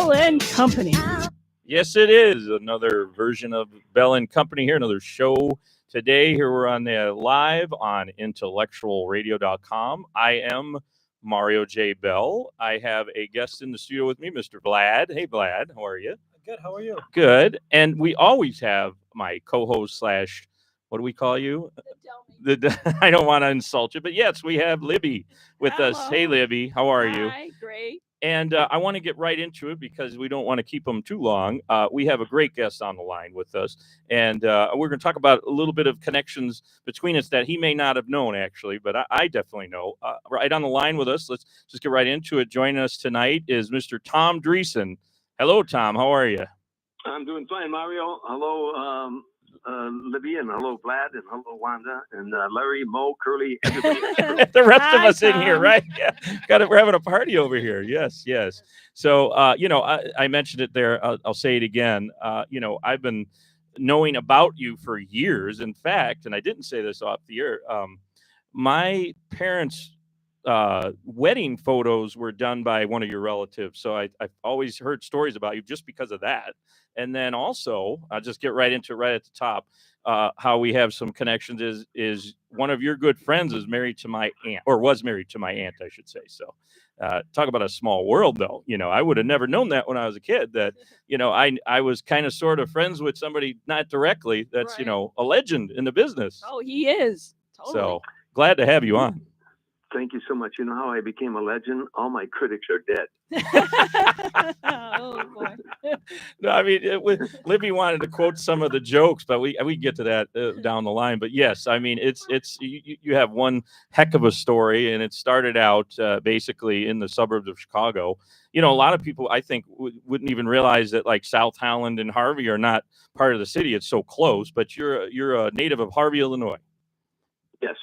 Bell and Company. Yes, it is another version of Bell and Company here, another show today. Here we're on the live on IntellectualRadio.com. I am Mario J. Bell. I have a guest in the studio with me, Mr. Vlad. Hey, Vlad, how are you? Good. How are you? Good. And we always have my co-host slash, what do we call you? I don't want to insult you, but yes, we have Libby with us. Hey, Libby, how are you? Hi, great. And I want to get right into it because we don't want to keep them too long. We have a great guest on the line with us, and we're going to talk about a little bit of connections between us that he may not have known, actually, but I definitely know. Right on the line with us, let's just get right into it. Joining us tonight is Mr. Tom Dreesen. Hello, Tom. How are you? I'm doing fine, Mario. Hello, Libby, and hello, Vlad, and hello, Wanda, and Larry, Mo, Curly, everybody. The rest of us Tom. in here, right? Yeah, we're having a party over here. Yes. So, I mentioned it there. I'll say it again. I've been knowing about you for years. In fact, and I didn't say this off the air. My parents' wedding photos were done by one of your relatives. So I've always heard stories about you just because of that. And then also, I'll just get right into it right at the top. How we have some connections is one of your good friends is married to my aunt, or was married to my aunt, I should say. So talk about a small world, though. I would have never known that when I was a kid, that, I was kind of sort of friends with somebody, not directly, that's, Right. A legend in the business. Oh, he is. Totally. So glad to have you on. Thank you so much. You know how I became a legend? All my critics are dead. Oh, boy. No, I mean, Libby wanted to quote some of the jokes, but we get to that down the line. But yes, I mean, it's you have one heck of a story, and it started out basically in the suburbs of Chicago. A lot of people, I think, wouldn't even realize that like South Holland and Harvey are not part of the city. It's so close, but you're a native of Harvey, Illinois. Yes.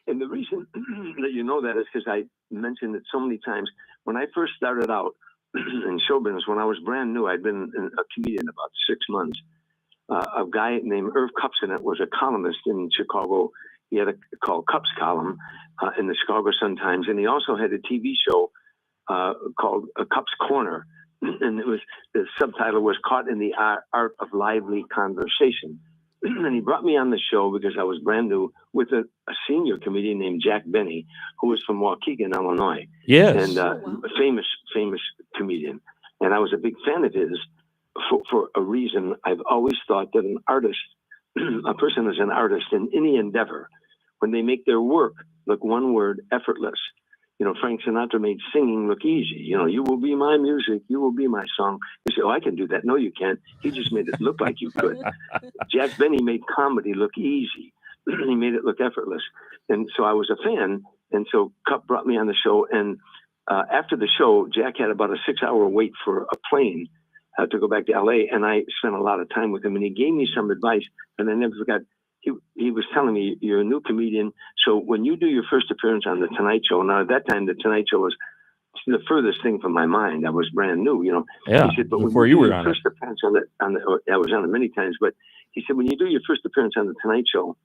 And the reason that you know that is because I mentioned it so many times. When I first started out in show business, when I was brand new, I'd been a comedian about 6 months. A guy named Irv Kupcinet was a columnist in Chicago. He had a called Cups column in the Chicago Sun-Times, and he also had a TV show called Cups Corner, and the subtitle was Caught in the Art of Lively Conversation. And he brought me on the show because I was brand new with a senior comedian named Jack Benny, who was from Waukegan, Illinois. Yes. And a famous comedian. And I was a big fan of his for a reason. I've always thought that an artist, a person is an artist in any endeavor, when they make their work look, one word, effortless. Frank Sinatra made singing look easy. You will be my music, you will be my song. You say, oh, I can do that. No, you can't. He just made it look like you could. Jack Benny made comedy look easy. He made it look effortless. And so I was a fan. And so Cup brought me on the show. And after the show, Jack had about a 6-hour wait for a plane to go back to L.A. And I spent a lot of time with him. And he gave me some advice. And I never forgot. He was telling me, you're a new comedian, so when you do your first appearance on The Tonight Show, now at that time, The Tonight Show was the furthest thing from my mind. I was brand new, Yeah, he said, but before you were on first appearance I was on it many times, but he said, when you do your first appearance on The Tonight Show,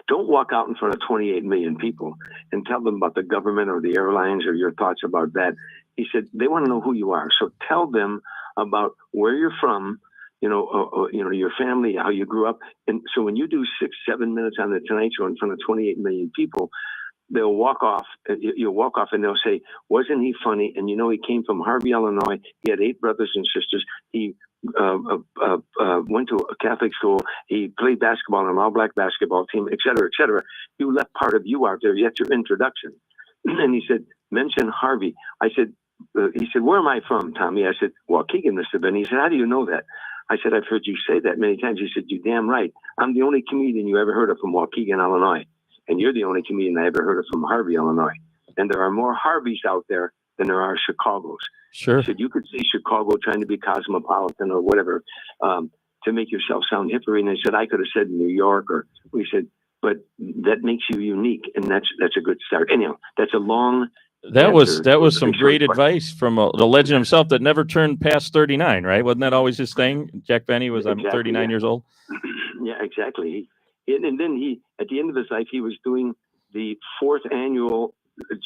don't walk out in front of 28 million people and tell them about the government or the airlines or your thoughts about that. He said, they want to know who you are, so tell them about where you're from, your family, how you grew up. And so when you do 6-7 minutes on The Tonight Show in front of 28 million people, they'll walk off. You'll walk off and they'll say, wasn't he funny? And he came from Harvey, Illinois. He had 8 brothers and sisters. He went to a Catholic school. He played basketball on an all-black basketball team, et cetera, et cetera. You left part of you out there. That's your introduction. And he said, mention Harvey. I said, he said, where am I from, Tommy? I said, Waukegan, Mr. Benny. He said, how do you know that? I said, I've heard you say that many times. He said, you damn right. I'm the only comedian you ever heard of from Waukegan, Illinois. And you're the only comedian I ever heard of from Harvey, Illinois. And there are more Harveys out there than there are Chicagos. Sure. He said, you could say Chicago trying to be cosmopolitan or whatever to make yourself sound hippery. And I said, I could have said New York, or we said, but that makes you unique. And that's a good start. Anyhow, that's a long... That was some great advice from the legend himself that never turned past 39, right? Wasn't that always his thing? Jack Benny was, exactly, I'm 39 years old. Yeah, exactly. And then he, at the end of his life, he was doing the 4th annual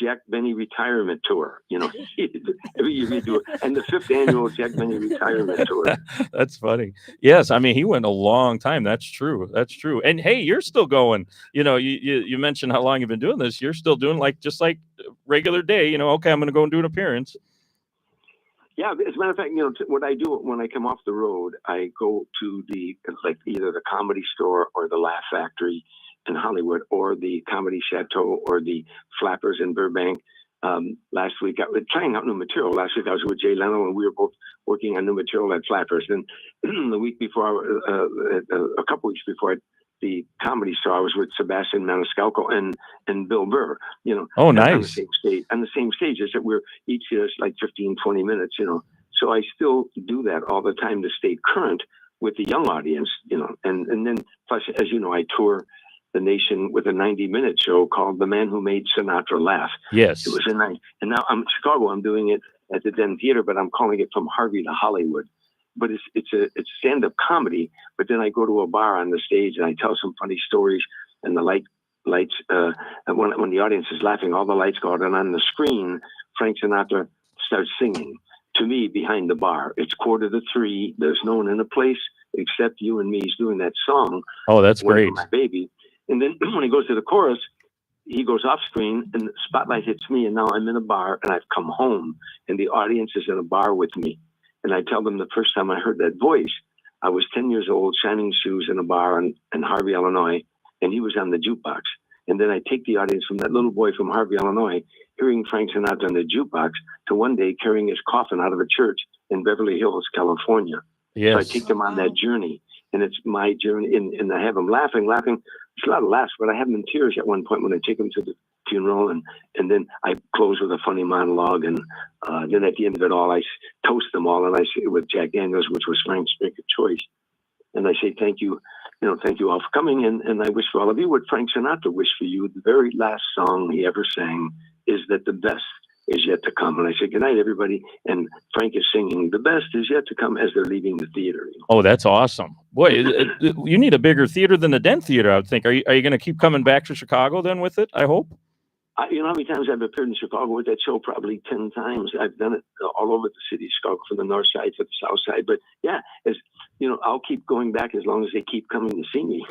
Jack Benny retirement tour. Every year we do it, and the 5th annual Jack Benny retirement tour. That's funny. Yes, I mean he went a long time. That's true. That's true. And hey, you're still going. You mentioned how long you've been doing this. You're still doing just like regular day. Okay, I'm going to go and do an appearance. Yeah, as a matter of fact, what I do when I come off the road, I go to either the Comedy Store or the Laugh Factory in Hollywood, or the Comedy Chateau, or the Flappers in Burbank. Last week, I was trying out new material. Last week, I was with Jay Leno, and we were both working on new material at Flappers. And the week before, a couple weeks before, at the Comedy Store, I was with Sebastian Maniscalco and Bill Burr. Oh, nice. On the same stage, is that we're each like 15, 20 minutes. So I still do that all the time to stay current with the young audience. And then plus, as you know, I tour the nation with a 90-minute show called The Man Who Made Sinatra Laugh. Yes. It was a night. And now I'm in Chicago. I'm doing it at the Den Theater, but I'm calling it From Harvey to Hollywood. But it's stand-up comedy. But then I go to a bar on the stage and I tell some funny stories, and the lights, and when the audience is laughing, all the lights go out, and on the screen, Frank Sinatra starts singing to me behind the bar. It's 2:45. There's no one in the place except you and me. He's doing that song. Oh, that's great. My baby. And then when he goes to the chorus, he goes off screen and the spotlight hits me, and now I'm in a bar and I've come home and the audience is in a bar with me. And I tell them the first time I heard that voice, I was 10 years old, shining shoes in a bar in Harvey, Illinois, and he was on the jukebox. And then I take the audience from that little boy from Harvey, Illinois, hearing Frank Sinatra on the jukebox, to one day carrying his coffin out of a church in Beverly Hills, California. Yes. So I take them on that journey, and it's my journey, and I have them laughing. It's a lot of laughs, but I have them in tears at one point when I take them to the funeral, and then I close with a funny monologue, and then at the end of it all, I toast them all, and I say with Jack Daniels, which was Frank's drink of choice, and I say thank you, thank you all for coming, and I wish for all of you what Frank Sinatra wished for you. The very last song he ever sang is that the best is yet to come. And I say, good night, everybody. And Frank is singing, the best is yet to come, as they're leaving the theater. Oh, that's awesome. Boy, you need a bigger theater than the Den Theater, I would think. Are you going to keep coming back to Chicago then with it, I hope? You know how many times I've appeared in Chicago with that show? Probably 10 times. I've done it all over the city of Chicago, from the north side to the south side. But yeah, I'll keep going back as long as they keep coming to see me.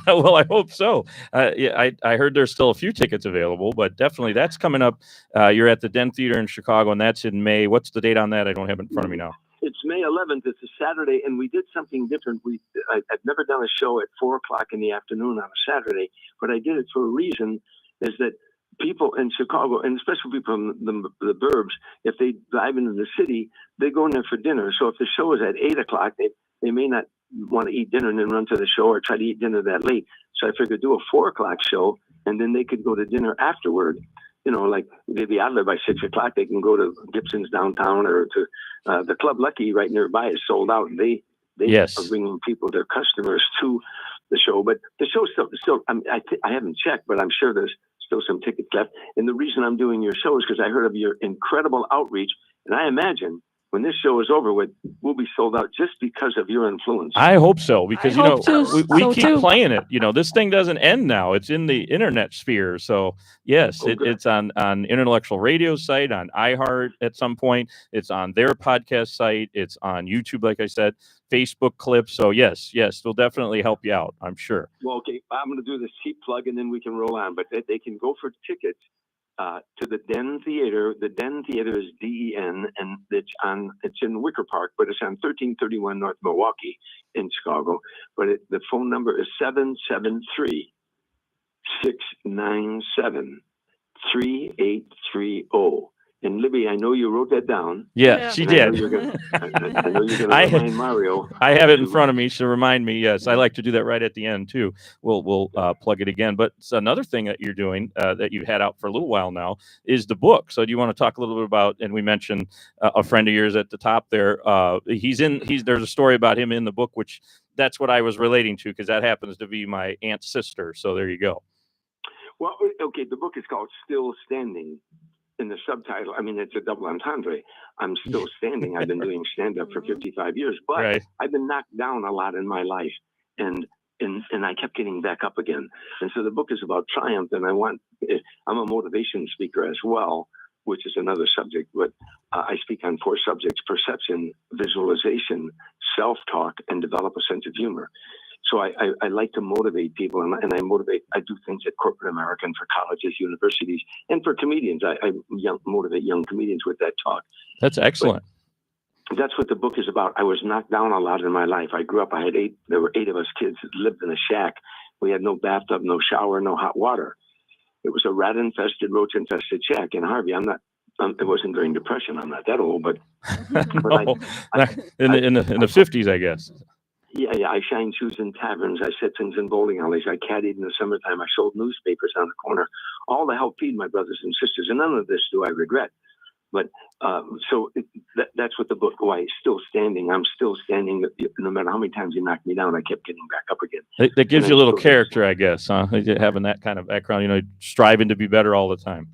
Well, I hope so. Yeah, I heard there's still a few tickets available, but definitely that's coming up. You're at the Den Theater in Chicago, and that's in May. What's the date on that? I don't have it in front of me now. It's May 11th. It's a Saturday, and we did something different. I've never done a show at 4 o'clock in the afternoon on a Saturday, but I did it for a reason, is that people in Chicago, and especially people from the burbs, if they drive into the city, they go in there for dinner. So if the show is at 8 o'clock, they may not want to eat dinner and then run to the show, or try to eat dinner that late. So I figured do a 4 o'clock show, and then they could go to dinner afterward. Like they'd be out there by 6 o'clock. They can go to Gibson's downtown, or to the Club Lucky right nearby is sold out. They Yes. are bringing people, their customers, to the show. But the show's still I haven't checked, but I'm sure there's still some tickets left. And the reason I'm doing your show is because I heard of your incredible outreach, and I imagine when this show is over with, we'll be sold out just because of your influence. I hope so, because we keep too. playing it. This thing doesn't end now. It's in the internet sphere. So yes, it's on Intellectual Radio's site, on iHeart at some point. It's on their podcast site. It's on YouTube, like I said, Facebook clips. So yes, we'll definitely help you out, I'm sure. Well, okay, I'm going to do this cheap plug, and then we can roll on. But they can go for tickets to the Den Theater. The Den Theater is DEN, and it's in Wicker Park, but it's on 1331 North Milwaukee in Chicago. But the phone number is 773-697-3830. And Libby, I know you wrote that down. Yeah, she did. I know you're going to remind Mario. I have it in front of me. She'll remind me. Yes, I like to do that right at the end too. We'll plug it again. But it's another thing that you're doing that you've had out for a little while now is the book. So do you want to talk a little bit about? And we mentioned a friend of yours at the top there. There's a story about him in the book, which that's what I was relating to, because that happens to be my aunt's sister. So there you go. Well, okay. The book is called Still Standing. In the subtitle, it's a double entendre. I'm still standing. I've been doing stand-up for 55 years, but I've been knocked down a lot in my life. And and I kept getting back up again. And so the book is about triumph, and I'm a motivation speaker as well, which is another subject, but I speak on 4 subjects: perception, visualization, self-talk, and develop a sense of humor. So I like to motivate people, and I do things at corporate America and for colleges, universities, and for comedians. I motivate young comedians with that talk. That's excellent. But that's what the book is about. I was knocked down a lot in my life. I grew up, there were 8 of us kids that lived in a shack. We had no bathtub, no shower, no hot water. It was a rat-infested, roach-infested shack in Harvey. It wasn't during Depression. I'm not that old, but, no, in the 50s, I guess. Yeah. I shined shoes in taverns. I said things in bowling alleys. I caddied in the summertime. I sold newspapers on the corner, all to help feed my brothers and sisters. And none of this do I regret. But that's what the book. Why still standing? I'm still standing. No matter how many times you knocked me down, I kept getting back up again. That gives you a little character, I guess, huh? Having that kind of background, striving to be better all the time.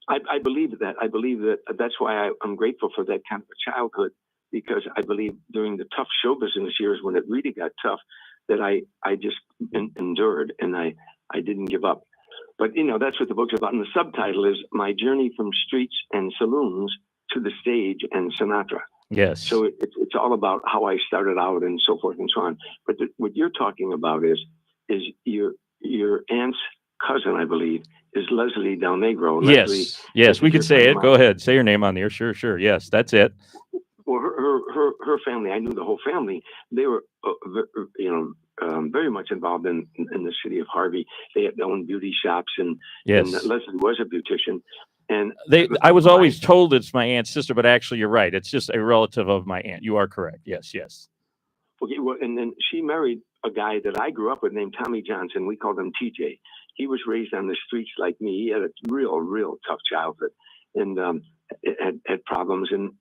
I believe that. I believe that. That's why I'm grateful for that kind of a childhood, because I believe during the tough show business years when it really got tough, that I just endured and I didn't give up. But, that's what the book's about. And the subtitle is My Journey from Streets and Saloons to the Stage and Sinatra. Yes. So it's all about how I started out and so forth and so on. But what you're talking about is your aunt's cousin, I believe, is Leslie Del Negro. Yes, we could say it. Go ahead. Say your name on the air. Sure. Yes, that's it. Well, her family, I knew the whole family. They were, very much involved in the city of Harvey. They had their own beauty shops, and Leslie was a beautician. And I was always told it's my aunt's sister, but actually, you're right. It's just a relative of my aunt. You are correct. Yes. Okay. Well, and then she married a guy that I grew up with named Tommy Johnson. We called him TJ. He was raised on the streets like me. He had a real tough childhood, and had problems and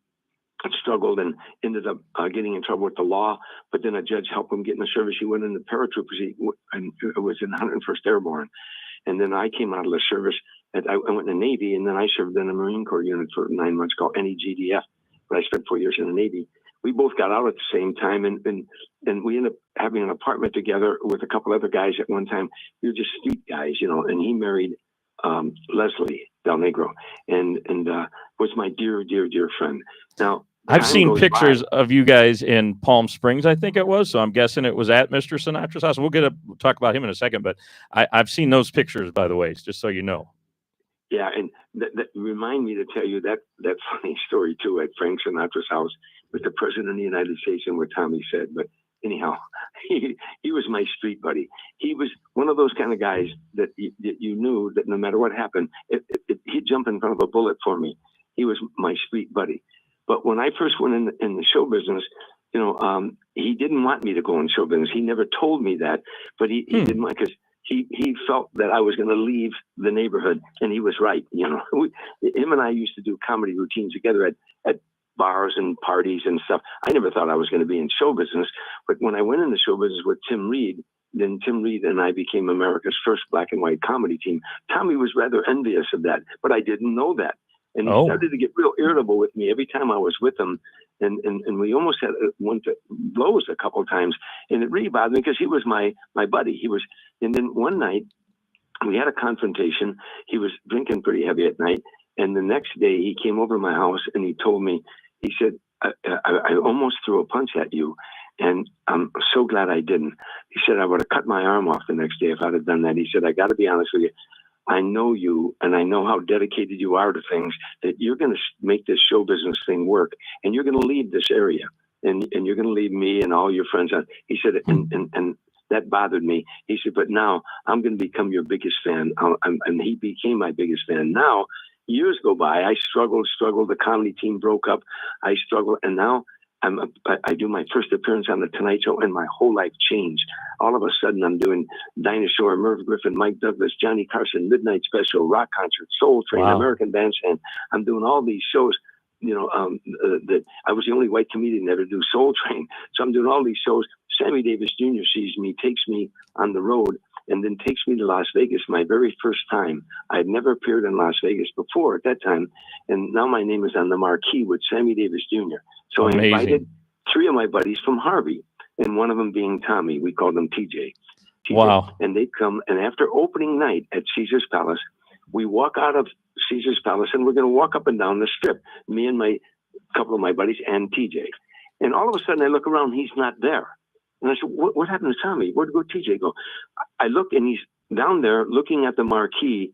struggled and ended up getting in trouble with the law. But then a judge helped him get in the service. He went in the paratroopers. And it was in 101st Airborne. And then I came out of the service. I went in the Navy, and then I served in a Marine Corps unit for 9 months called NEGDF. But I spent 4 years in the Navy. We both got out at the same time, and we ended up having an apartment together with a couple other guys at one time. We were just street guys, and he married Leslie Del Negro, and was my dear friend. Now, I've seen pictures of you guys in Palm Springs, I think it was. So I'm guessing it was at Mr. Sinatra's house. We'll talk about him in a second, but I've seen those pictures, by the way, just so you know. Yeah, and that remind me to tell you that funny story too at Frank Sinatra's house with the President of the United States and what Tommy said. But anyhow, he was my street buddy. He was one of those kind of guys that you knew that no matter what happened, he'd jump in front of a bullet for me. He was my street buddy. But when I first went in the show business, he didn't want me to go in show business. He never told me that, but he didn't want, because he felt that I was going to leave the neighborhood, and he was right. Him and I used to do comedy routines together at bars and parties and stuff. I never thought I was going to be in show business, but when I went into show business with Tim Reed, then Tim Reed and I became America's first black and white comedy team. Tommy was rather envious of that, but I didn't know that. And he started to get real irritable with me every time I was with him. And we almost went to blows a couple of times. And it really bothered me because he was my buddy. And then one night we had a confrontation. He was drinking pretty heavy at night. And the next day he came over to my house and he told me, he said, I almost threw a punch at you. And I'm so glad I didn't. He said, I would have cut my arm off the next day if I'd have done that. He said, I got to be honest with you. I know you, and I know how dedicated you are to things, that you're going to make this show business thing work, and you're going to leave this area, and you're going to leave me and all your friends on. He said, and that bothered me. He said, but now I'm going to become your biggest fan. And he became my biggest fan. Now, years go by, I struggled. The comedy team broke up. I struggled, and now I do my first appearance on The Tonight Show, and my whole life changed. All of a sudden, I'm doing Dinosaur, Merv Griffin, Mike Douglas, Johnny Carson, Midnight Special, Rock Concert, Soul Train, American Bandstand. I'm doing all these shows. That I was the only white comedian to ever do Soul Train. So I'm doing all these shows. Sammy Davis Jr. sees me, takes me on the road, and then takes me to Las Vegas, my very first time. I had never appeared in Las Vegas before at that time, and now my name is on the marquee with Sammy Davis Jr. So I invited 3 of my buddies from Harvey, and one of them being Tommy. We called him TJ. Wow. And they come, and after opening night at Caesar's Palace, we walk out of Caesar's Palace, and we're going to walk up and down the strip, me and a couple of my buddies and TJ. And all of a sudden, I look around, he's not there. And I said, what happened to Tommy? Where'd TJ go? I look, and he's down there looking at the marquee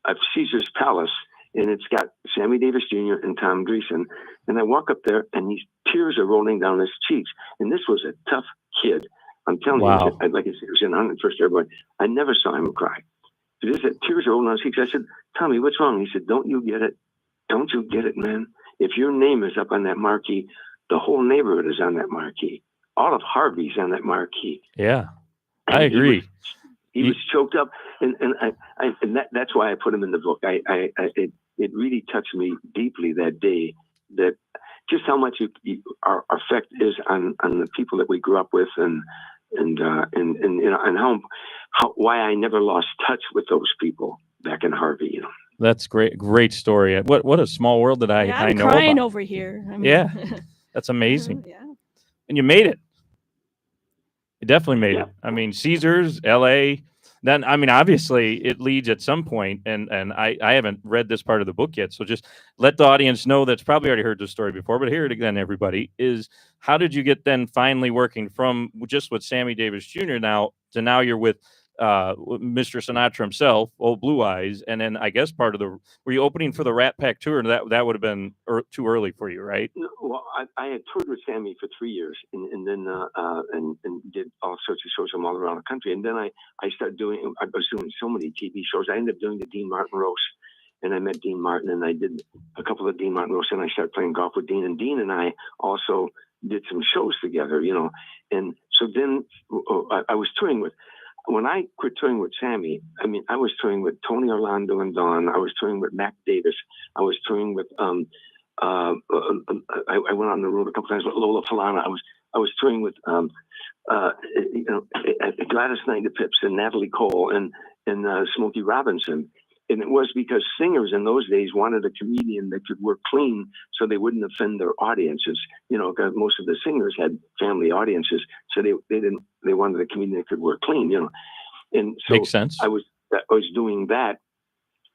of Caesar's Palace, and it's got Sammy Davis Jr. and Tom Dreesen. And I walk up there, and tears are rolling down his cheeks. And this was a tough kid. I'm telling you, like I said, it was in 101st Airborne. I never saw him cry. Tears are rolling down his cheeks. I said, Tommy, what's wrong? He said, don't you get it? Don't you get it, man? If your name is up on that marquee, the whole neighborhood is on that marquee. All of Harvey's on that marquee. Yeah, I agree. He was choked up, and that's why I put him in the book. It really touched me deeply that day, that just how much our effect is on the people that we grew up with, and why I never lost touch with those people back in Harvey. You know, that's great story. What a small world that I know about. I'm crying over here. I mean, yeah, that's amazing. Yeah, and you made it. You definitely made it. I mean, Caesars, L.A. Then, I mean, obviously, it leads at some point, and I haven't read this part of the book yet, so just let the audience know that's probably already heard this story before, but hear it again, everybody, is how did you get then finally working from just with Sammy Davis Jr. now to now you're with Mr. Sinatra himself, Old Blue Eyes, and then I guess were you opening for the Rat Pack tour, and that would have been too early for you, right? No, well, I had toured with Sammy for 3 years, and then did all sorts of shows from all around the country, and then I was doing so many TV shows. I ended up doing the Dean Martin roast, and I met Dean Martin, and I did a couple of Dean Martin roasts, and I started playing golf with Dean, and Dean and I also did some shows together, you know, and so then I was touring with. When I quit touring with Sammy, I mean, I was touring with Tony Orlando and Dawn. I was touring with Mac Davis. I was touring with I went on the road a couple times with Lola Falana. I was touring with Gladys Knight the Pips and Natalie Cole and Smokey Robinson. And it was because singers in those days wanted a comedian that could work clean so they wouldn't offend their audiences. You know, because most of the singers had family audiences, so they wanted a comedian that could work clean, you know. And so makes sense. I was doing that.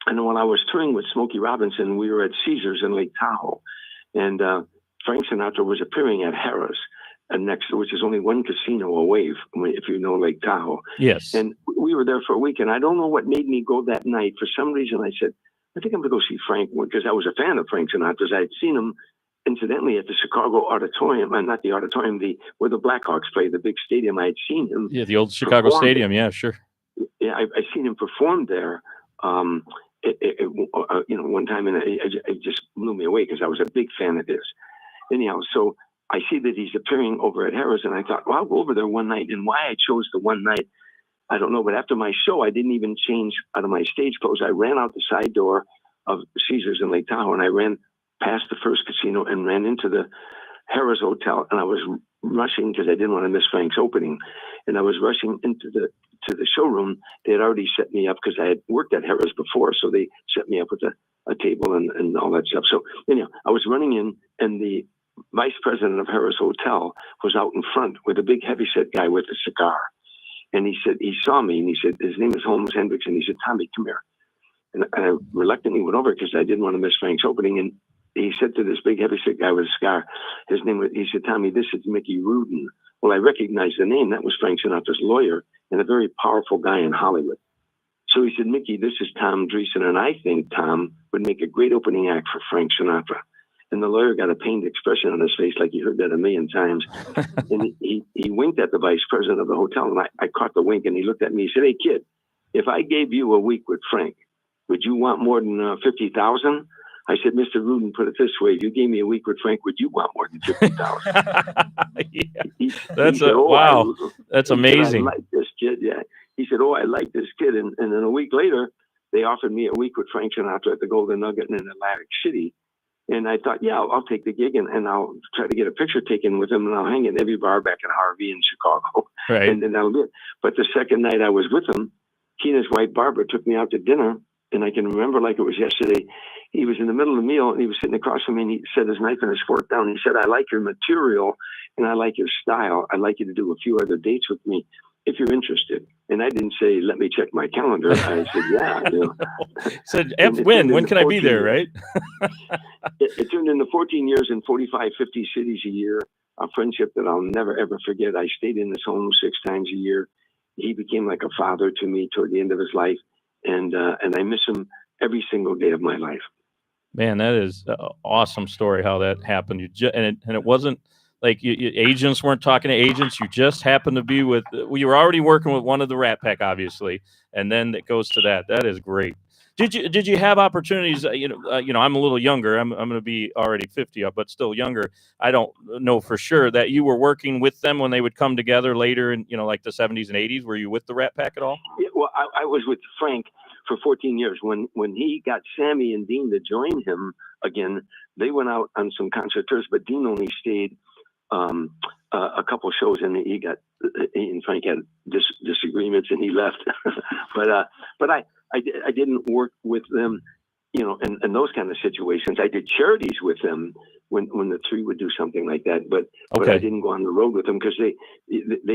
And when I was touring with Smokey Robinson, we were at Caesars in Lake Tahoe. And Frank Sinatra was appearing at Harrah's. Which is only one casino away if you know Lake Tahoe. Yes. And we were there for a week, and I don't know what made me go that night. For some reason, I said, I think I'm going to go see Frank, because I was a fan of Frank Sinatra's. I had seen him, incidentally, at the Chicago Auditorium, not the auditorium, where the Blackhawks play, the big stadium. I had seen him. Yeah, the old Chicago Stadium. Yeah, sure. Yeah, I seen him perform there. One time, and it just blew me away because I was a big fan of his. Anyhow, so I see that he's appearing over at Harrah's, and I thought, well, I'll go over there one night. And why I chose the one night, I don't know. But after my show, I didn't even change out of my stage clothes. I ran out the side door of Caesars in Lake Tahoe, and I ran past the first casino and ran into the Harrah's Hotel. And I was rushing because I didn't want to miss Frank's opening. And I was rushing into the showroom. They had already set me up because I had worked at Harrah's before, so they set me up with a table and all that stuff. So anyhow, I was running in, and the vice president of Harrah's Hotel was out in front with a big heavyset guy with a cigar. And he said, he saw me, and he said, his name is Holmes Hendricks, and he said, Tommy, come here. And I reluctantly went over because I didn't want to miss Frank's opening. And he said to this big heavyset guy with a cigar, he said, Tommy, this is Mickey Rudin. Well, I recognized the name. That was Frank Sinatra's lawyer and a very powerful guy in Hollywood. So he said, Mickey, this is Tom Dreesen, and I think Tom would make a great opening act for Frank Sinatra. And the lawyer got a pained expression on his face, like he heard that a million times. And he winked at the vice president of the hotel, and I caught the wink, and he looked at me. He said, hey, kid, if I gave you a week with Frank, would you want more than $50,000? I said, Mr. Rudin, put it this way. If you gave me a week with Frank, would you want more than $50,000? Yeah. Wow. That's amazing. I like this kid. Yeah. He said, I like this kid. And then a week later, they offered me a week with Frank Sinatra at the Golden Nugget in Atlantic City. And I thought, yeah, I'll take the gig and I'll try to get a picture taken with him, and I'll hang in every bar back in Harvey in Chicago. Right. And then that'll be it. But the second night I was with him, he and his wife Barbara took me out to dinner, and I can remember like it was yesterday. he was in the middle of the meal, and he was sitting across from me, and he set his knife and his fork down. He said, "I like your material, and I like your style. I'd like you to do a few other dates with me if you're interested." And I didn't say, "Let me check my calendar." I said, "Yeah." Said, when can I be there, right? It turned into 14 years in 45, 50 cities a year, a friendship that I'll never, ever forget. I stayed in his home 6 times a year. He became like a father to me toward the end of his life, and I miss him every single day of my life. Man, that is an awesome story how that happened. And it wasn't like agents weren't talking to agents. You just happened to be with. You were already working with one of the Rat Pack, obviously, and then it goes to that. That is great. Did you have opportunities? I'm a little younger. I'm going to be already 50, but still younger. I don't know for sure that you were working with them when they would come together later in like the 70s and 80s. Were you with the Rat Pack at all? Yeah, well, I was with Frank for 14 years. When he got Sammy and Dean to join him again, they went out on some concert tours, but Dean only stayed a couple shows, and he and Frank had disagreements, and he left. but I didn't work with them, in those kind of situations. I did charities with them when the three would do something like that, but I didn't go on the road with them because they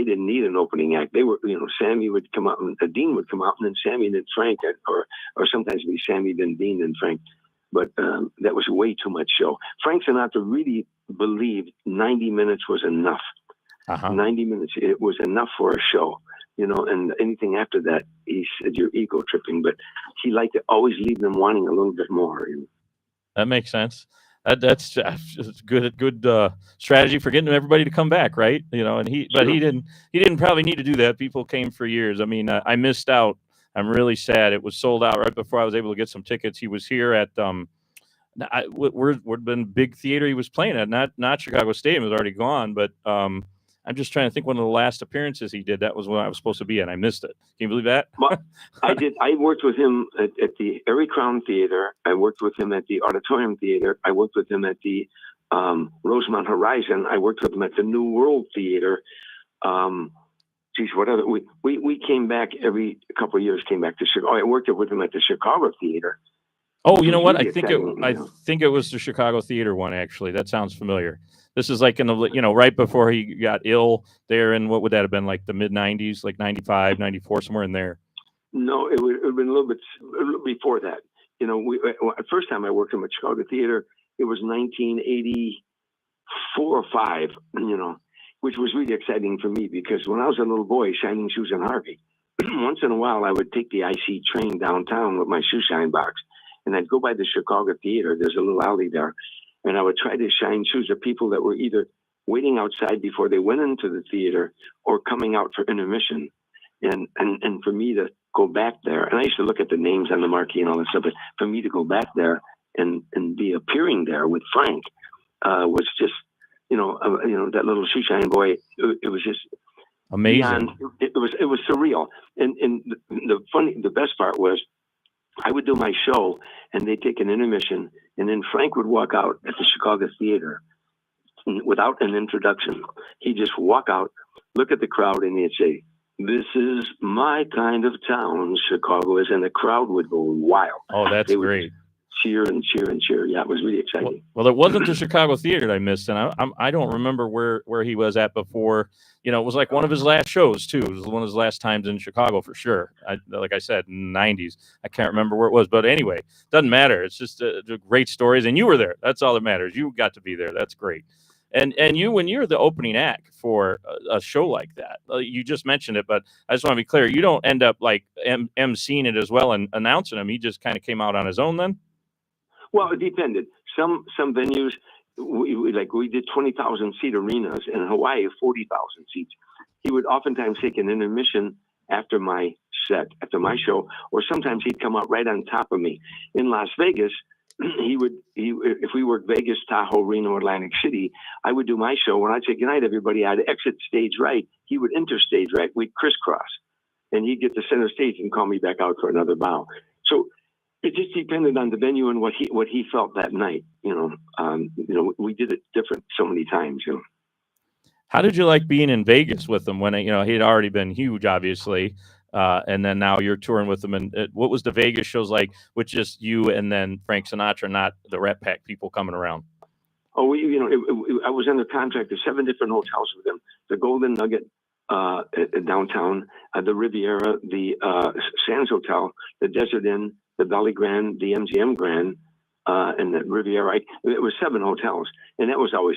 didn't need an opening act. They were, Sammy would come out, and Dean would come out, and then Sammy and then Frank, or sometimes it'd be Sammy, then Dean, then Frank. But that was way too much show. Frank Sinatra really believed 90 minutes was enough. 90 minutes, it was enough for a show. And anything after that, he said, "You're ego tripping." But he liked to always leave them wanting a little bit more. That makes sense. That's good strategy for getting everybody to come back, right? And he didn't probably need to do that. People came for years. I mean, I missed out. I'm really sad. It was sold out right before I was able to get some tickets. He was here at we'd been big theater he was playing at, not Chicago Stadium. It was already gone, but I'm just trying to think one of the last appearances he did. That was when I was supposed to be at. I missed it. Can you believe that? Well, I did. I worked with him at the Erie Crown Theater. I worked with him at the Auditorium Theater. I worked with him at the Rosemont Horizon. I worked with him at the New World Theater. What other? We came back every couple of years. Came back to Chicago. I worked with him at the Chicago Theater. Oh, you know what? I think it was the Chicago Theater one, actually. That sounds familiar. This is like in the, right before he got ill there, and what would that have been, like the mid-90s, like 95, 94, somewhere in there? No, it would have been a little before that. The first time I worked in the Chicago Theater, it was 1984 or 5, which was really exciting for me because when I was a little boy, shining shoes and Harvey, once in a while I would take the IC train downtown with my shoe shine box, and I'd go by the Chicago Theater. There's a little alley there. And I would try to shine shoes of people that were either waiting outside before they went into the theater or coming out for intermission. And for me to go back there, and I used to look at the names on the marquee and all that stuff, but for me to go back there and be appearing there with Frank was just, that little shoe shine boy. It was just amazing. It was surreal. And the best part was, I would do my show, and they'd take an intermission, and then Frank would walk out at the Chicago Theater without an introduction. He'd just walk out, look at the crowd, and he'd say, "This is my kind of town, Chicago is," and the crowd would go wild. Oh, that's great. Cheer and cheer and cheer. Yeah, it was really exciting. Well, it wasn't the Chicago Theater that I missed, and I don't remember where he was at before. It was like one of his last shows too. It was one of his last times in Chicago for sure. Like I said, in the 90s. I can't remember where it was, but anyway, doesn't matter. It's just great stories, and you were there. That's all that matters. You got to be there. That's great. And you, when you're the opening act for a show like that, you just mentioned it, but I just want to be clear. You don't end up like emceeing it as well and announcing him. He just kind of came out on his own then? Well, it depended. Some venues, we did 20,000 seat arenas. In Hawaii, 40,000 seats. He would oftentimes take an intermission after my set, after my show, or sometimes he'd come out right on top of me. In Las Vegas, if we worked Vegas, Tahoe, Reno, Atlantic City, I would do my show. When I'd say goodnight, everybody, I'd exit stage right. He would enter stage right. We'd crisscross, and he'd get to center stage and call me back out for another bow. So it just depended on the venue and what he felt that night. We did it different so many times. How did you like being in Vegas with him when he had already been huge, obviously? And then now you're touring with them. And what was the Vegas shows like with just you and then Frank Sinatra, not the Rat Pack people coming around? Oh, I was under contract to 7 different hotels with them: the Golden Nugget downtown, the Riviera, the Sands Hotel, the Desert Inn, the Valley Grand, the MGM Grand, and the Riviera. It was 7 hotels, and that was always.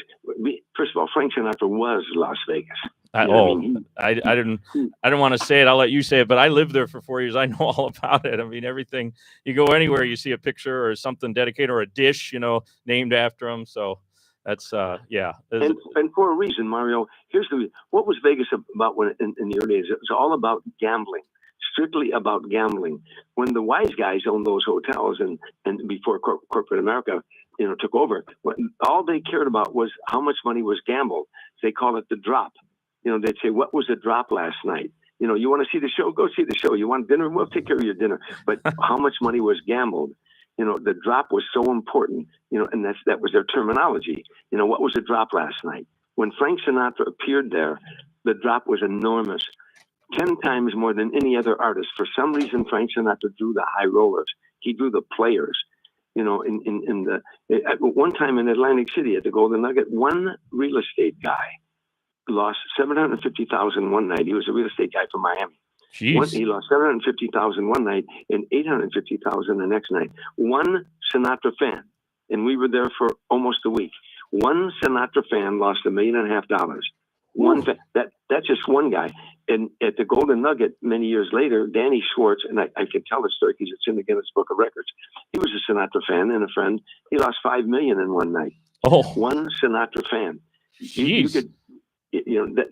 First of all, Frank Sinatra was Las Vegas. I didn't want to say it. I'll let you say it, but I lived there for 4 years. I know all about it. I mean, everything. You go anywhere, you see a picture or something dedicated or a dish, named after him. So that's yeah. And for a reason, Mario. Here's what was Vegas about when in the early days? It was all about gambling, strictly about gambling. When the wise guys owned those hotels, and before corporate America, took over, all they cared about was how much money was gambled. They call it the drop. They'd say, "What was the drop last night?" You want to see the show? Go see the show. You want dinner? We'll take care of your dinner. But how much money was gambled? The drop was so important. And that was their terminology. What was the drop last night? When Frank Sinatra appeared there, the drop was enormous, 10 times more than any other artist. For some reason, Frank Sinatra drew the high rollers. He drew the players. At one time in Atlantic City at the Golden Nugget, one real estate guy lost $750,000 one night. He was a real estate guy from Miami. He lost $750,000 one night and $850,000 the next night. One Sinatra fan, and we were there for almost a week. One Sinatra fan lost $1.5 million. One fan. That's just one guy. And at the Golden Nugget, many years later, Danny Schwartz, and I can tell the story because it's in the Guinness Book of Records. He was a Sinatra fan and a friend. He lost $5 million in one night. Oh, one Sinatra fan. Jeez.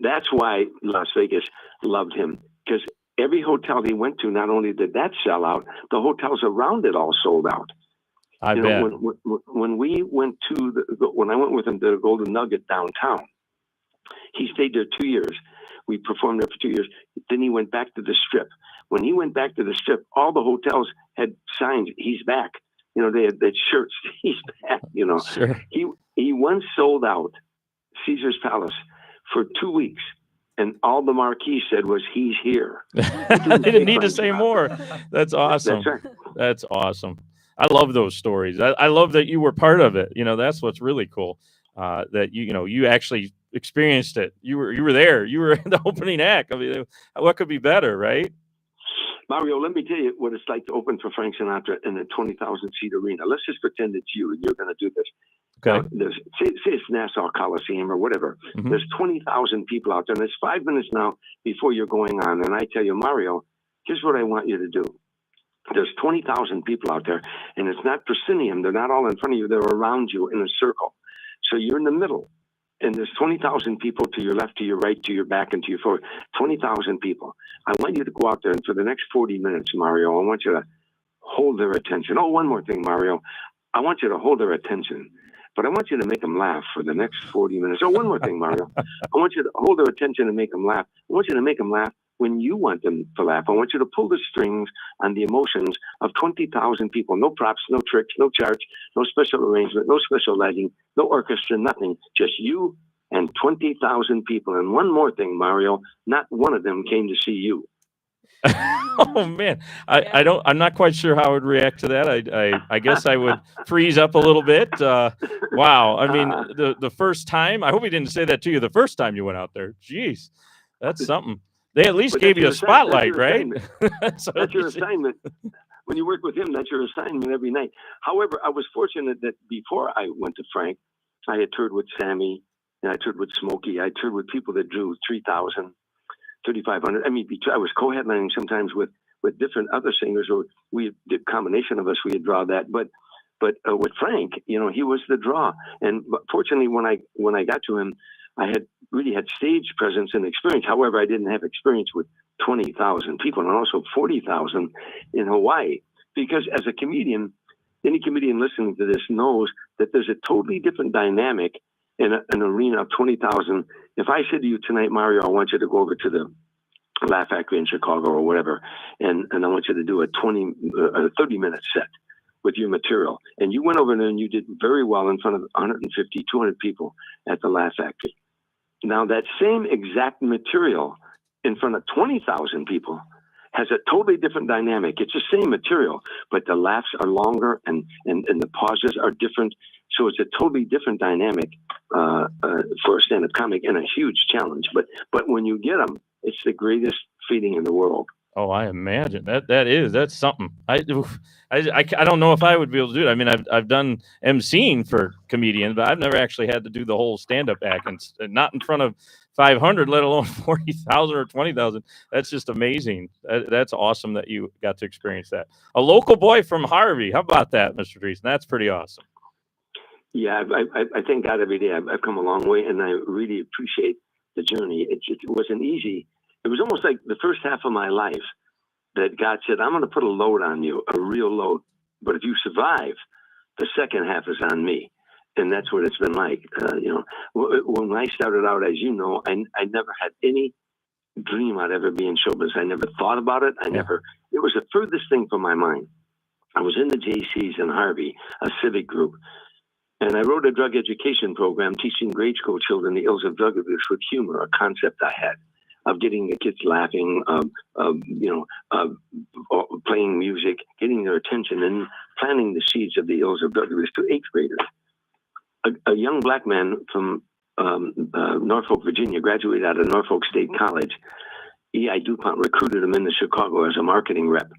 That's why Las Vegas loved him, because every hotel he went to, not only did that sell out, the hotels around it all sold out. I bet. When we went when I went with him to the Golden Nugget downtown, he stayed there 2 years. We performed there for 2 years. Then he went back to the Strip. When he went back to the Strip, all the hotels had signs, "He's back." They had shirts, "He's back." Sure. He once sold out Caesar's Palace for 2 weeks, and all the marquee said was, "He's here." I didn't need to say more. That's awesome. That's right. That's awesome. I love those stories. I love that you were part of it. That's what's really cool. That you actually experienced it. You were there. You were in the opening act. I mean, what could be better, right? Mario, let me tell you what it's like to open for Frank Sinatra in a 20,000 seat arena. Let's just pretend it's you and you're going to do this. Okay. Say it's Nassau Coliseum or whatever. Mm-hmm. There's 20,000 people out there, and it's 5 minutes now before you're going on. And I tell you, Mario, here's what I want you to do. There's 20,000 people out there, and it's not proscenium. They're not all in front of you. They're around you in a circle. So you're in the middle, and there's 20,000 people to your left, to your right, to your back, and to your forward. 20,000 people. I want you to go out there, and for the next 40 minutes, Mario, I want you to hold their attention. Oh, one more thing, Mario. I want you to hold their attention, but I want you to make them laugh for the next 40 minutes. Oh, one more thing, Mario. I want you to hold their attention and make them laugh. I want you to make them laugh when you want them to laugh. I want you to pull the strings on the emotions of 20,000 people. No props, no tricks, no charts, no special arrangement, no special lighting, no orchestra, nothing. Just you and 20,000 people. And one more thing, Mario, not one of them came to see you. Oh man, I'm not quite sure how I would react to that. I guess I would freeze up a little bit. Wow. I mean, the first time, I hope he didn't say that to you the first time you went out there. Jeez, that's something. They at least gave you a spotlight, right? That's your assignment. When you work with him, that's your assignment every night. However, I was fortunate that before I went to Frank, I had toured with Sammy, and I toured with Smokey. I toured with people that drew 3,000, 3,500. I mean, I was co-headlining sometimes with different other singers, or we did combination of us. We would draw that, but with Frank, he was the draw. And fortunately, when I got to him, I had really had stage presence and experience. However, I didn't have experience with 20,000 people and also 40,000 in Hawaii. Because as a comedian, any comedian listening to this knows that there's a totally different dynamic in an arena of 20,000. If I said to you tonight, Mario, I want you to go over to the Laugh Factory in Chicago or whatever, and I want you to do a 30-minute set with your material. And you went over there and you did very well in front of 150, 200 people at the Laugh Factory. Now, that same exact material in front of 20,000 people has a totally different dynamic. It's the same material, but the laughs are longer and the pauses are different. So it's a totally different dynamic for a stand-up comic and a huge challenge. But when you get them, it's the greatest feeling in the world. Oh, I imagine that's something. I don't know if I would be able to do it. I mean, I've done emceeing for comedians, but I've never actually had to do the whole stand-up act, and not in front of 500, let alone 40,000 or 20,000. That's just amazing. That's awesome that you got to experience that. A local boy from Harvey. How about that, Mr. Dreesen? That's pretty awesome. Yeah, I thank God every day. I've come a long way, and I really appreciate the journey. It wasn't easy. It was almost like the first half of my life that God said, I'm going to put a load on you, a real load. But if you survive, the second half is on me. And that's what it's been like. When I started out, as you know, I never had any dream I'd ever be in show business. I never thought about it. It was the furthest thing from my mind. I was in the JCs in Harvey, a civic group. And I wrote a drug education program teaching grade school children the ills of drug abuse with humor, a concept I had of getting the kids laughing, playing music, getting their attention, and planting the seeds of the ills of drug abuse to eighth graders. A young black man from Norfolk, Virginia, graduated out of Norfolk State College. E.I. DuPont recruited him into Chicago as a marketing rep,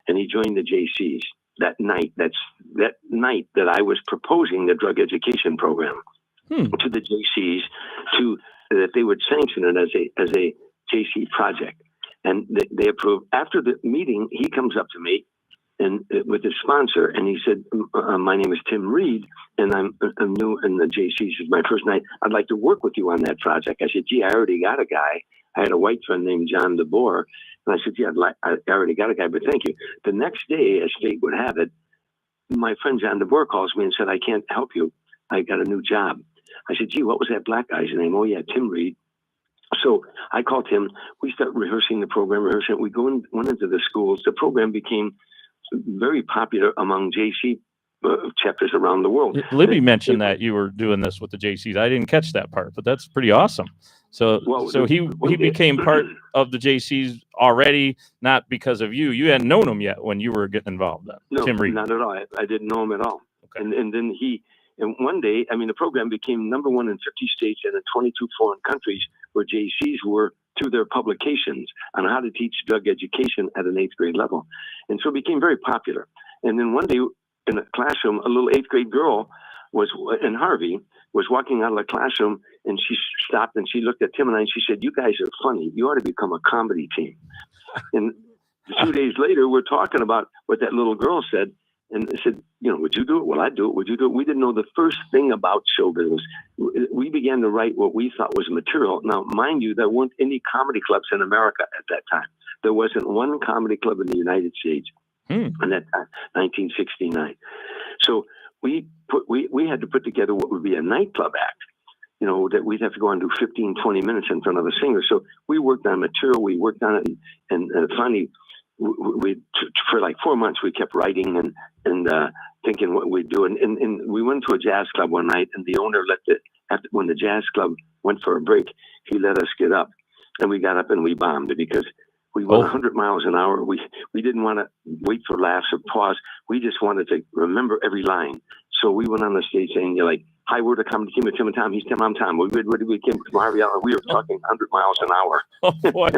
and he joined the JCs that night. That's that night that I was proposing the drug education program to the JCs, that they would sanction it as a JC project, and they approved. After the meeting, he comes up to me and with his sponsor, and he said, "My name is Tim Reed, and I'm new in the JCs. It's my first night. I'd like to work with you on that project." I said, "Gee, I already got a guy. I had a white friend named John DeBoer." And I said, "Yeah, I already got a guy, but thank you." The next day, as fate would have it, my friend John DeBoer calls me and said, "I can't help you. I got a new job." I said, "Gee, what was that black guy's name?" "Oh, yeah, Tim Reed." So I called him. We started rehearsing the program, We went into the schools. The program became very popular among JC chapters around the world. Libby mentioned that you were doing this with the JCs. I didn't catch that part, but that's pretty awesome. So he became part of the JCs already, not because of you. You hadn't known him yet when you were getting involved. No, Tim Reed. Not at all. I didn't know him at all. Okay. And then one day, the program became number one in 50 states and in 22 foreign countries where JCs were through their publications on how to teach drug education at an eighth grade level. And so it became very popular. And then one day in a classroom, a little eighth grade girl was in Harvey, was walking out of the classroom, and she stopped and she looked at Tim and I and she said, "You guys are funny. You ought to become a comedy team." And 2 days later, we're talking about what that little girl said. And I said, "Would you do it?" "Well, I'd do it." "Would you do it?" We didn't know the first thing about show business. We began to write what we thought was material. Now, mind you, there weren't any comedy clubs in America at that time. There wasn't one comedy club in the United States in that time, 1969. So we had to put together what would be a nightclub act, that we'd have to go and do 15, 20 minutes in front of a singer. So we worked on material. We worked on it. And finally, for like 4 months, we kept writing and thinking what we'd do. And we went to a jazz club one night, and the owner when the jazz club went for a break, he let us get up, and we got up and we bombed because we went 100 miles an hour. We didn't want to wait for laughs or pause. We just wanted to remember every line. So we went on the stage saying, "Hi, we're the comedy team of Tim and Tom. He's Tim, I'm Tom. We came from Harvey. We were talking 100 miles an hour." Oh, boy.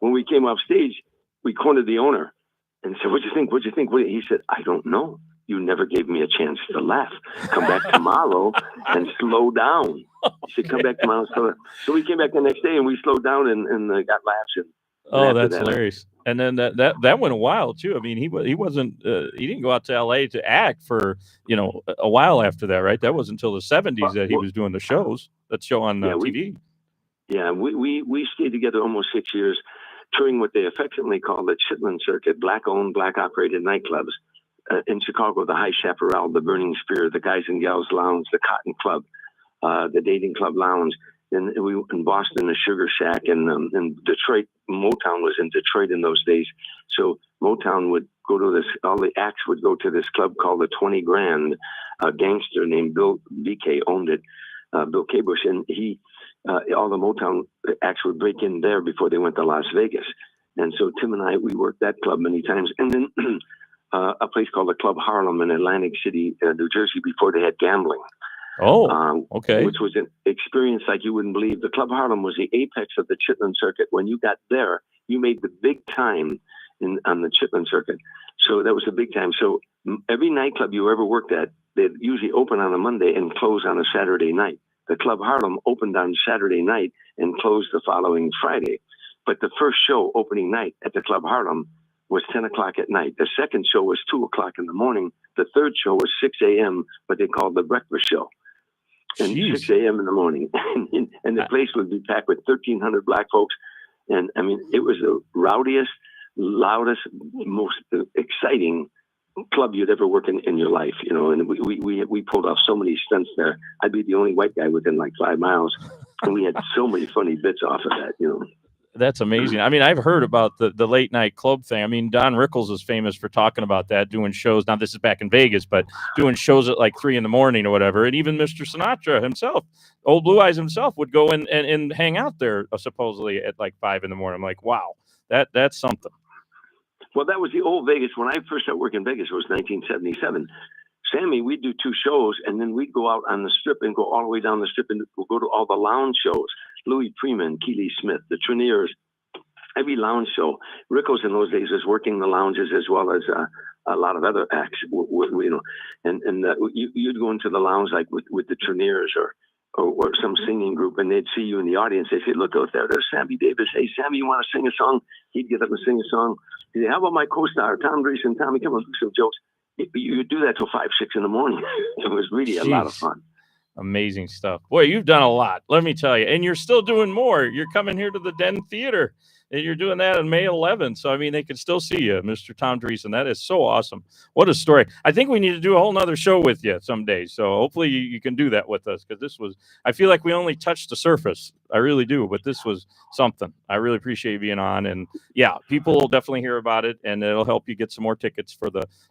When we came off stage, we cornered the owner and said, "What'd you think? What'd you think?" He said, "I don't know. You never gave me a chance to laugh. Come back tomorrow and slow down." He said, "Come back tomorrow." So we came back the next day and we slowed down and got laughs. Oh, that's hilarious. And then that went a while too. He wasn't he didn't go out to LA to act for a while after that, right? That wasn't until the 70s that he was doing the shows. That show on TV. We stayed together almost 6 years, touring what they affectionately call the Chitlin Circuit, black-owned, black-operated nightclubs in Chicago: the High Chaparral, the Burning Spear, the Guys and Gals Lounge, the Cotton Club, the Dating Club Lounge. And we in Boston, the Sugar Shack, and in Detroit. Motown was in Detroit in those days. So Motown would go to this, all the acts would go to this club called the 20 Grand. A gangster named Bill BK owned it, Bill K. Bush. And all the Motown acts would break in there before they went to Las Vegas. And so Tim and I, we worked that club many times. And then a place called the Club Harlem in Atlantic City, New Jersey, before they had gambling. Oh, okay. Which was an experience like you wouldn't believe. The Club Harlem was the apex of the Chitlin Circuit. When you got there, you made the big time on the Chitlin Circuit. So that was the big time. So every nightclub you ever worked at, they'd usually open on a Monday and close on a Saturday night. The Club Harlem opened on Saturday night and closed the following Friday. But the first show, opening night at the Club Harlem, was 10 o'clock at night. The second show was 2 o'clock in the morning. The third show was 6 a.m., what they called the breakfast show. And Jeez. 6 a.m. in the morning. And the place would be packed with 1,300 black folks. And I mean, it was the rowdiest, loudest, most exciting club you'd ever work in your life, you know. And we pulled off so many stunts there. I'd be the only white guy within like 5 miles. And we had so many funny bits off of that, you know. That's amazing. I mean, I've heard about the late night club thing. I mean, Don Rickles is famous for talking about that, doing shows. Now, this is back in Vegas, but doing shows at like 3 a.m. or whatever. And even Mr. Sinatra himself, Old Blue Eyes himself, would go in and hang out there supposedly at like 5 a.m. I'm like, wow, that's something. Well, that was the old Vegas. When I first started working in Vegas, it was 1977. Sammy, we'd do 2 shows, and then we'd go out on the strip and go all the way down the strip, and we'll go to all the lounge shows. Louis Freeman, Keely Smith, the Treniers, every lounge show. Rickles in those days was working the lounges as well as a lot of other acts, you know. And you'd go into the lounge like with the Treniers or some singing group, and they'd see you in the audience. They'd say, "Look out there, there's Sammy Davis. Hey, Sammy, you want to sing a song?" He'd get up and sing a song. He'd say, "How about my co-star, Tom Dreesen? Tommy, come on, do some jokes." You do that till 5, 6 in the morning. It was really a lot of fun. Amazing stuff. Boy, you've done a lot, let me tell you. And you're still doing more. You're coming here to the Den Theater, and you're doing that on May 11th. So, I mean, they can still see you, Mr. Tom Dreesen. That is so awesome. What a story. I think we need to do a whole nother show with you someday. So hopefully you can do that with us, because this was, I feel like we only touched the surface. I really do. But this was something. I really appreciate you being on. And yeah, people will definitely hear about it, and it'll help you get some more tickets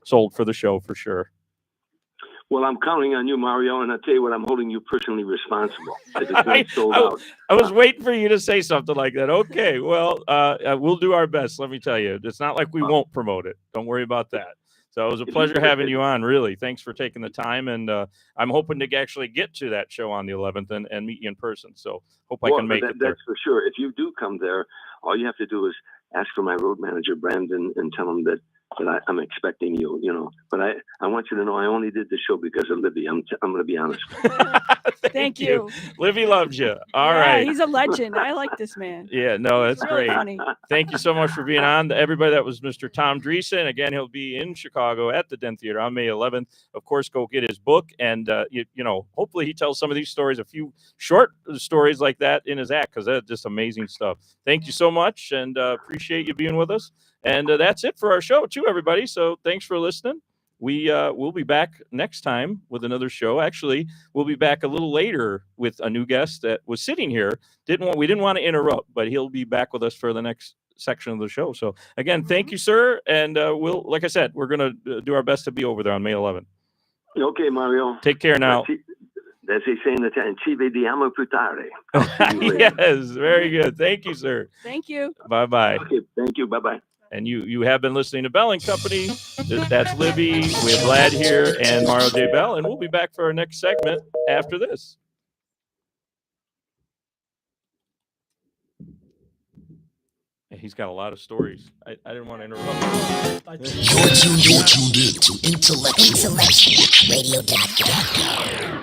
sold for the show for sure. Well, I'm counting on you, Mario, and I'll tell you what, I'm holding you personally responsible. If it's not sold out. I was waiting for you to say something like that. Okay, well, we'll do our best, let me tell you. It's not like we won't promote it. Don't worry about that. So it was a pleasure having you on, really. Thanks for taking the time, and I'm hoping to actually get to that show on the 11th and meet you in person. So hope I can make it there. That's for sure. If you do come there, all you have to do is ask for my road manager, Brandon, and tell him that I'm expecting you, you know. But I want you to know I only did the show because of Libby. I'm going to be honest. Thank you. Libby loves you. All right. He's a legend. I like this man. Yeah, no, that's really great. Funny. Thank you so much for being on. Everybody, that was Mr. Tom Dreesen. Again, he'll be in Chicago at the Den Theater on May 11th. Of course, go get his book. And, you know, hopefully he tells some of these stories, a few short stories like that in his act, because that's just amazing stuff. Thank you so much, and appreciate you being with us. And that's it for our show, too, everybody. So thanks for listening. We'll be back next time with another show. Actually, we'll be back a little later with a new guest that was sitting here. We didn't want to interrupt, but he'll be back with us for the next section of the show. So again, thank you, sir. And we'll, like I said, we're going to do our best to be over there on May 11th. Okay, Mario. Take care now. As they say in Italian, ci vediamo più tardi. Yes, very good. Thank you, sir. Thank you. Bye-bye. Okay, thank you. Bye-bye. And you have been listening to Bell & Company. That's Libby. We have Vlad here and Mario J. Bell. And we'll be back for our next segment after this. He's got a lot of stories. I didn't want to interrupt. You're tuned in to IntellectualRadio.com.